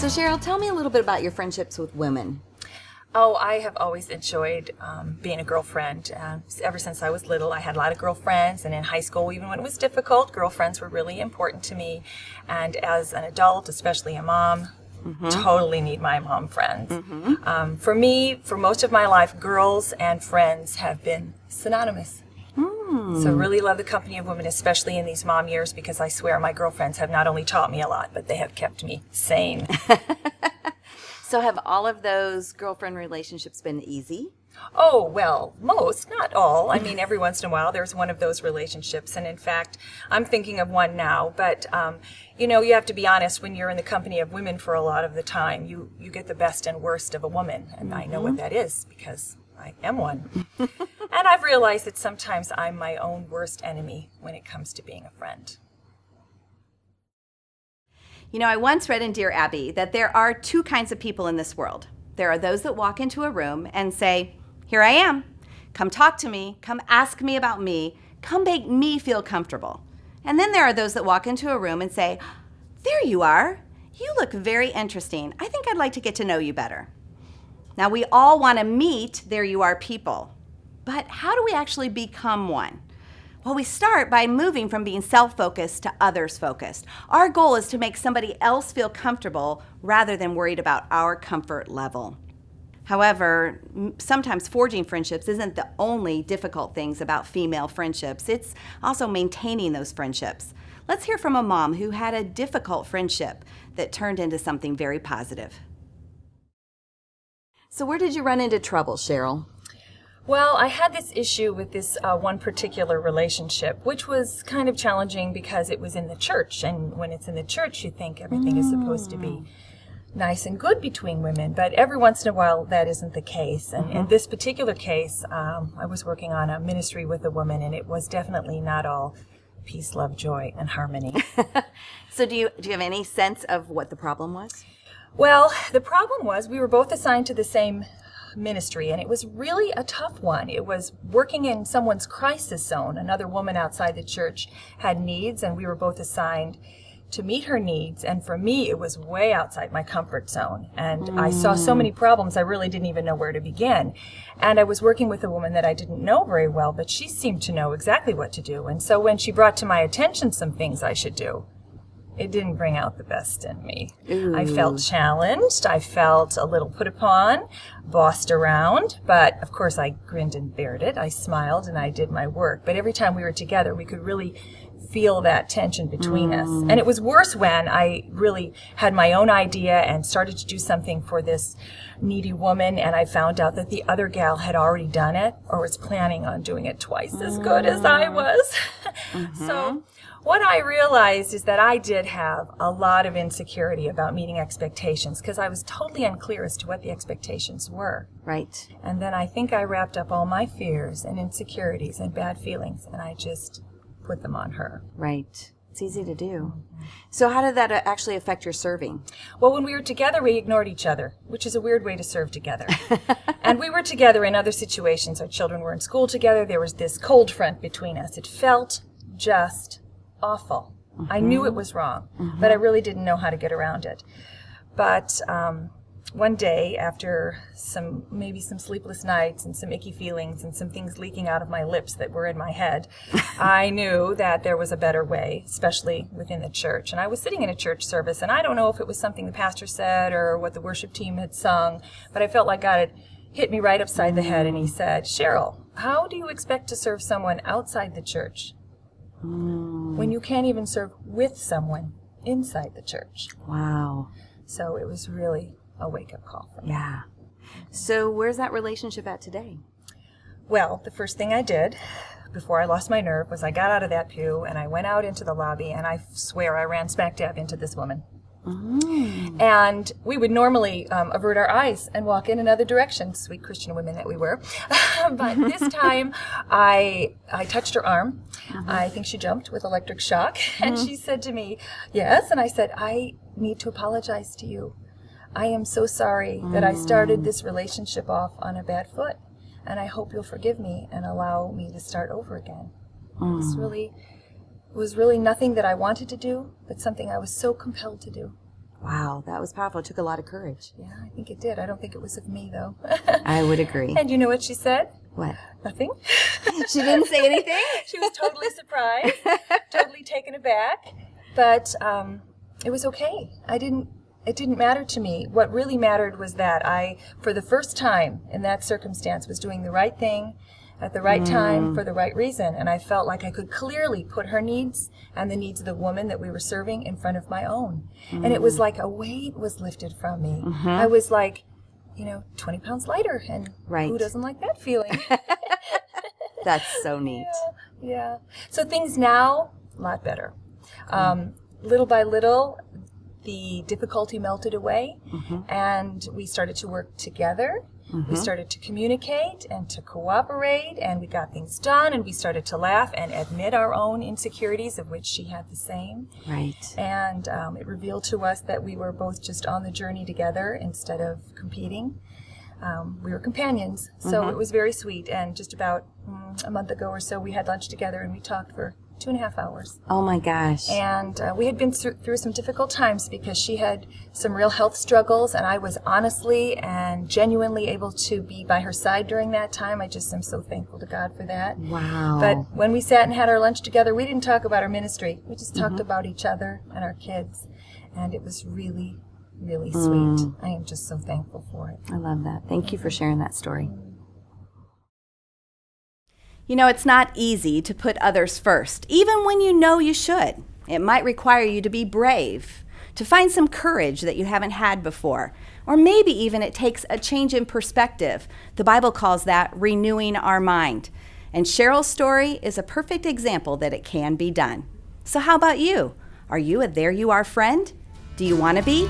Cheryl, tell me a little bit about your friendships with women. Oh, I have always enjoyed being a girlfriend. Ever since I was little, I had a lot of girlfriends, and in high school, even when it was difficult, girlfriends were really important to me. And as an adult, especially a mom, totally need my mom friends. For me, for most of my life, girls and friends have been synonymous. So really love the company of women, especially in these mom years, because I swear my girlfriends have not only taught me a lot, but they have kept me sane. So have all of those girlfriend relationships been easy? Oh, well, most, not all. I mean, every once in a while there's one of those relationships. And in fact, I'm thinking of one now. But, you have to be honest, when you're in the company of women for a lot of the time, you get the best and worst of a woman. And I know what that is because I am one. And I've realized that sometimes I'm my own worst enemy when it comes to being a friend. I once read in Dear Abby that there are two kinds of people in this world. There are those that walk into a room and say, "Here I am. Come talk to me. Come ask me about me. Come make me feel comfortable." And then there are those that walk into a room and say, "There you are. You look very interesting. I think I'd like to get to know you better." Now, we all want to meet there you are people. But how do we actually become one? Well, we start by moving from being self-focused to others-focused. Our goal is to make somebody else feel comfortable rather than worried about our comfort level. However, sometimes forging friendships isn't the only difficult things about female friendships. It's also maintaining those friendships. Let's hear from a mom who had a difficult friendship that turned into something very positive. So where did you run into trouble, Cheryl? Well, I had this issue with this one particular relationship, which was kind of challenging because it was in the church. And when it's in the church, you think everything is supposed to be nice and good between women. But every once in a while, that isn't the case. And in this particular case, I was working on a ministry with a woman, and it was definitely not all peace, love, joy, and harmony. So do you have any sense of what the problem was? Well, the problem was we were both assigned to the same ministry, and it was really a tough one. It was working in someone's crisis zone. Another woman outside the church had needs, and we were both assigned to meet her needs. And for me, it was way outside my comfort zone. And I saw so many problems, I really didn't even know where to begin. And I was working with a woman that I didn't know very well, but she seemed to know exactly what to do. And so when she brought to my attention some things I should do, it didn't bring out the best in me. I felt challenged. I felt a little put upon, bossed around. But of course, I grinned and bared it. I smiled and I did my work. But every time we were together, we could really feel that tension between us. And it was worse when I really had my own idea and started to do something for this needy woman, and I found out that the other gal had already done it or was planning on doing it twice as good as I was. So what I realized is that I did have a lot of insecurity about meeting expectations because I was totally unclear as to what the expectations were. Right. And then I think I wrapped up all my fears and insecurities and bad feelings, and I just put them on her. Right. It's easy to do. So how did that actually affect your serving? Well, when we were together, we ignored each other, which is a weird way to serve together. And we were together in other situations. Our children were in school together. There was this cold front between us. It felt just awful. I knew it was wrong, but I really didn't know how to get around it. But one day, after maybe some sleepless nights and some icky feelings and some things leaking out of my lips that were in my head, I knew that there was a better way, especially within the church. And I was sitting in a church service, and I don't know if it was something the pastor said or what the worship team had sung, but I felt like God had hit me right upside the head, and he said, "Cheryl, how do you expect to serve someone outside the church when you can't even serve with someone inside the church?" Wow. So it was really a wake-up call for me. Yeah. So where's that relationship at today? Well, the first thing I did before I lost my nerve was I got out of that pew and I went out into the lobby, and I swear I ran smack dab into this woman. And we would normally avert our eyes and walk in another direction, sweet Christian women that we were. But this time I touched her arm. I think she jumped with electric shock. And she said to me, "Yes." And I said, "I need to apologize to you. I am so sorry that I started this relationship off on a bad foot. And I hope you'll forgive me and allow me to start over again." It was really nothing that I wanted to do, but something I was so compelled to do. Wow, that was powerful. It took a lot of courage. Yeah, I think it did. I don't think it was of me, though. I would agree. And you know what she said? What? Nothing. She didn't say anything? She was totally surprised, totally taken aback. But it was okay. It didn't matter to me. What really mattered was that I, for the first time in that circumstance, was doing the right thing at the right time for the right reason. And I felt like I could clearly put her needs and the needs of the woman that we were serving in front of my own. And it was like a weight was lifted from me. I was like, 20 pounds lighter. And Right. who doesn't like that feeling? That's so neat. Yeah. So things now, a lot better. Little by little, the difficulty melted away, and we started to work together. We started to communicate and to cooperate, and we got things done, and we started to laugh and admit our own insecurities, of which she had the same. Right. And it revealed to us that we were both just on the journey together instead of competing. We were companions, so it was very sweet. And just about a month ago or so, we had lunch together, and we talked for 2.5 hours. Oh my gosh. And we had been through some difficult times because she had some real health struggles, and I was honestly and genuinely able to be by her side during that time. I just am so thankful to God for that. Wow. But when we sat and had our lunch together, we didn't talk about our ministry. We just talked about each other and our kids. And it was really, really sweet. I am just so thankful for it. I love that. Thank you for sharing that story. It's not easy to put others first, even when you know you should. It might require you to be brave, to find some courage that you haven't had before, or maybe even it takes a change in perspective. The Bible calls that renewing our mind. And Cheryl's story is a perfect example that it can be done. So how about you? Are you a There You Are friend? Do you want to be?